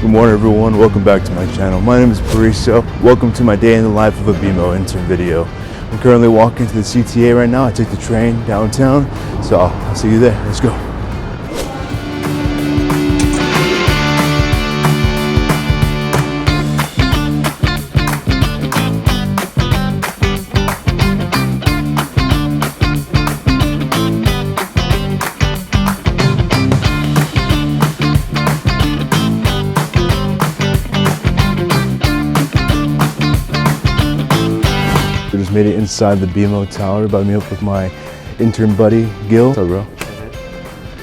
Good morning everyone, welcome back to my channel. My name is Pariso. Welcome to my day in the life of a BMO Intern video. I'm currently walking to the CTA right now. I took the train downtown, so I'll see you there. Let's go. We just made it inside the BMO Tower. About to meet up with my intern buddy, Gil. What's up, bro?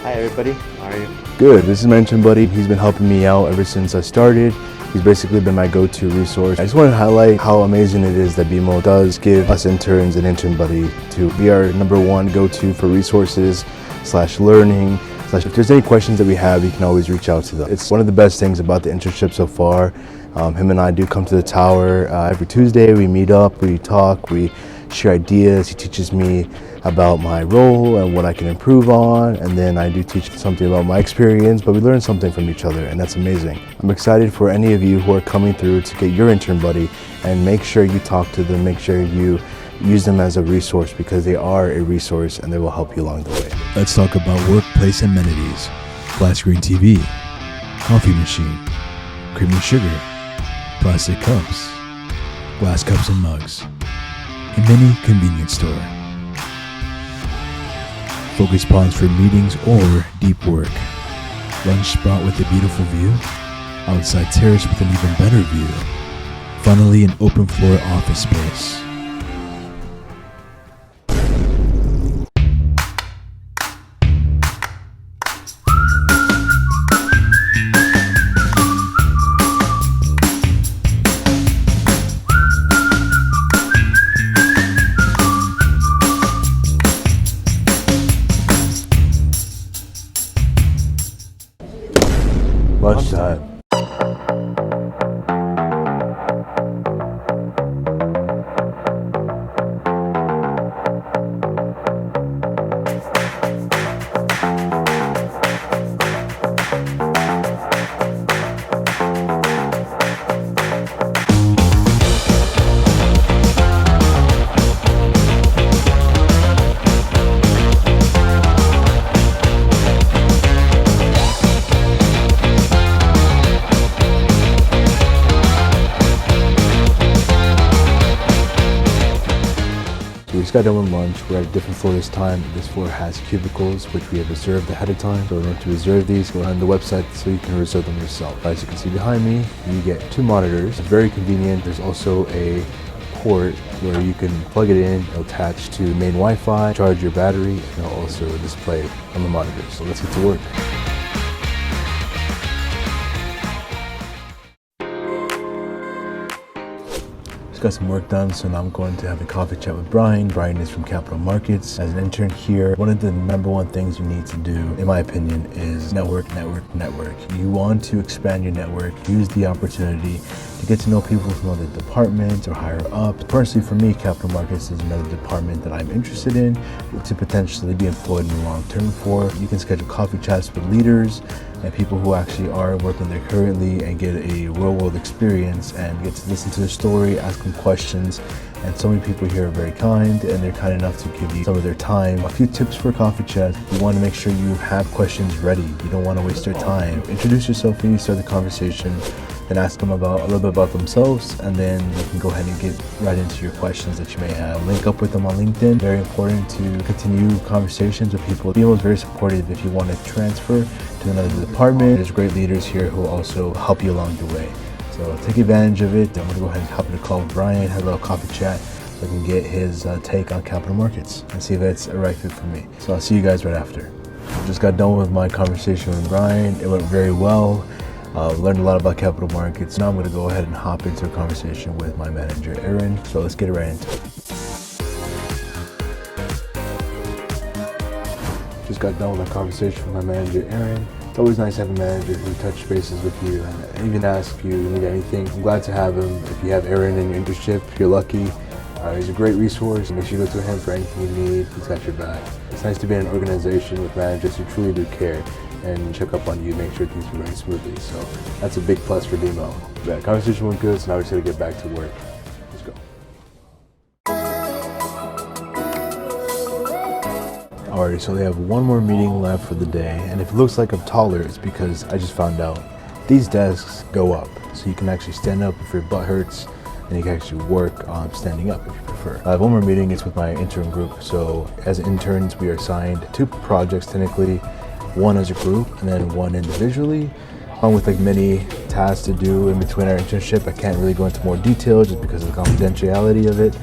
Hi everybody, how are you? Good, this is my intern buddy. He's been helping me out ever since I started. He's basically been my go-to resource. I just want to highlight how amazing it is that BMO does give us interns an intern buddy to be our #1 go-to for resources / learning. If there's any questions that we have, you can always reach out to them. It's one of the best things about the internship so far. Him and I do come to the tower every Tuesday. We meet up, we talk, we share ideas. He teaches me about my role and what I can improve on, and then I do teach something about my experience, but we learn something from each other, and that's amazing. I'm excited for any of you who are coming through to get your intern buddy, and make sure you talk to them, make sure you use them as a resource, because they are a resource and they will help you along the way. Let's talk about workplace amenities: flat screen TV, coffee machine, cream and sugar, plastic cups, glass cups and mugs, a mini convenience store, focus ponds for meetings or deep work, lunch spot with a beautiful view, outside terrace with an even better view, finally an open floor office space. Lunchtime. We just got done with lunch. We're at a different floor this time. This floor has cubicles, which we have reserved ahead of time. So in order to reserve these, go on the website so you can reserve them yourself. As you can see behind me, you get 2 monitors. It's very convenient. There's also a port where you can plug it in, it'll attach to main Wi-Fi, charge your battery, and it'll also display on the monitors. So let's get to work. Just got some work done, so now I'm going to have a coffee chat with Brian. Brian is from Capital Markets. As an intern here, one of the #1 things you need to do, in my opinion, is network. You want to expand your network, use the opportunity to get to know people from other departments or higher up. Personally, for me, Capital Markets is another department that I'm interested in to potentially be employed in the long term for. You can schedule coffee chats with leaders and people who actually are working there currently and get a real-world experience and get to listen to their story, ask them questions. And so many people here are very kind, and they're kind enough to give you some of their time. A few tips for coffee chat: you want to make sure you have questions ready. You don't want to waste their time. Introduce yourself when you start the conversation, then ask them about a little bit about themselves, and then you can go ahead and get right into your questions that you may have. Link up with them on LinkedIn. Very important to continue conversations with people. BMO is very supportive if you want to transfer to another department. There's great leaders here who will also help you along the way. So take advantage of it. I'm going to go ahead and hop in a call with Brian, have a little coffee chat, so I can get his take on capital markets and see if it's a right fit for me. So I'll see you guys right after. Just got done with my conversation with Brian. It went very well. Learned a lot about capital markets. Now I'm going to go ahead and hop into a conversation with my manager, Aaron. So let's get right into it. Just got done with my conversation with my manager, Aaron. It's always nice to have a manager who touch bases with you and even ask if you need anything. I'm glad to have him. If you have Aaron in your internship, you're lucky. He's a great resource. Make sure you go to him for anything you need. He's got your back. It's nice to be in an organization with managers who truly do care and check up on you, make sure things are running smoothly. So that's a big plus for BMO. Yeah, conversation went good, so now we're just gonna get back to work. Let's go. Alrighty, so they have one more meeting left for the day, and if it looks like I'm taller, it's because I just found out these desks go up, so you can actually stand up if your butt hurts, and you can actually work on standing up if you prefer. I have one more meeting, it's with my intern group. So as interns, we are assigned 2 projects technically, one as a group and then one individually, along with like many tasks to do in between our internship. I can't really go into more detail just because of the confidentiality of it.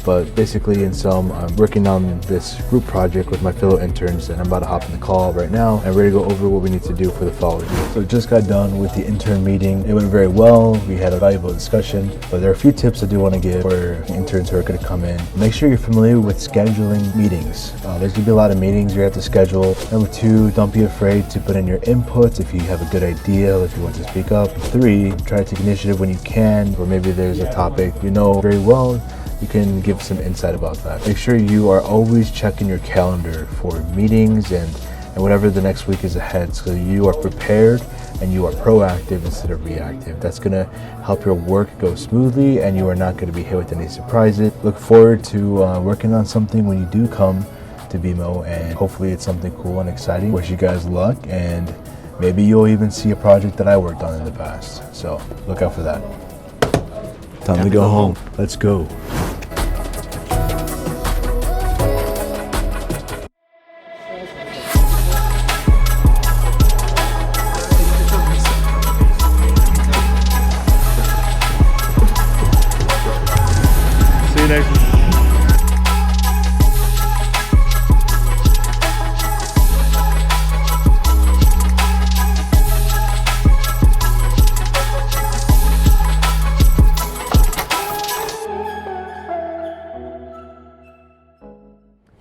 But basically, in sum, I'm working on this group project with my fellow interns, and I'm about to hop in the call right now and ready to go over what we need to do for the following week. So just got done with the intern meeting. It went very well. We had a valuable discussion, but there are a few tips I do want to give for interns who are going to come in. Make sure you're familiar with scheduling meetings. There's going to be a lot of meetings you have to schedule. Number 2, don't be afraid to put in your inputs if you have a good idea, if you want to speak up. 3, try to take initiative when you can, or maybe there's a topic you know very well. You can give some insight about that. Make sure you are always checking your calendar for meetings and whatever the next week is ahead, so you are prepared and you are proactive instead of reactive. That's gonna help your work go smoothly and you are not gonna be hit with any surprises. Look forward to working on something when you do come to BMO, and hopefully it's something cool and exciting. Wish you guys luck, and maybe you'll even see a project that I worked on in the past. So look out for that. Time to go home. Let's go. See you next week.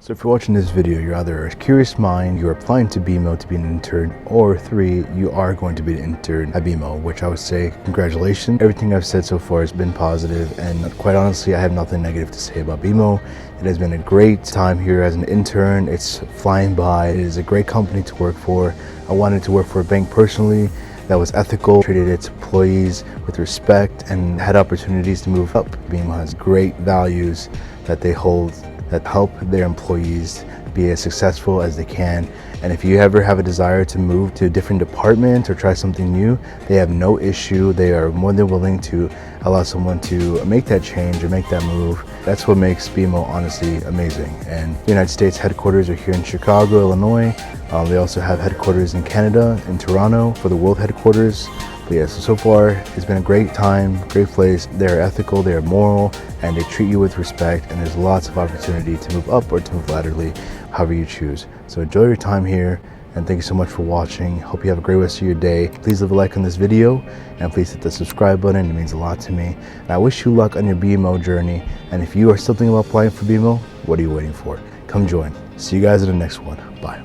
So if you're watching this video, you're either a curious mind, you're applying to BMO to be an intern, or 3, you are going to be an intern at BMO, which I would say congratulations. Everything I've said so far has been positive, and quite honestly, I have nothing negative to say about BMO. It has been a great time here as an intern. It's flying by. It is a great company to work for. I wanted to work for a bank personally that was ethical, treated its employees with respect, and had opportunities to move up. BMO has great values that they hold that help their employees be as successful as they can. And if you ever have a desire to move to a different department or try something new, they have no issue. They are more than willing to allow someone to make that change or make that move. That's what makes BMO honestly amazing. And the United States headquarters are here in Chicago, Illinois. They also have headquarters in Canada, in Toronto for the world headquarters. But yeah, so far it's been a great time, great place. They're ethical, they're moral, and they treat you with respect, and there's lots of opportunity to move up or to move laterally, however you choose. So enjoy your time here, and thank you so much for watching. Hope you have a great rest of your day. Please leave a like on this video, and please hit the subscribe button. It means a lot to me. And I wish you luck on your BMO journey. And if you are still thinking about applying for BMO, what are you waiting for? Come join. See you guys in the next one. Bye.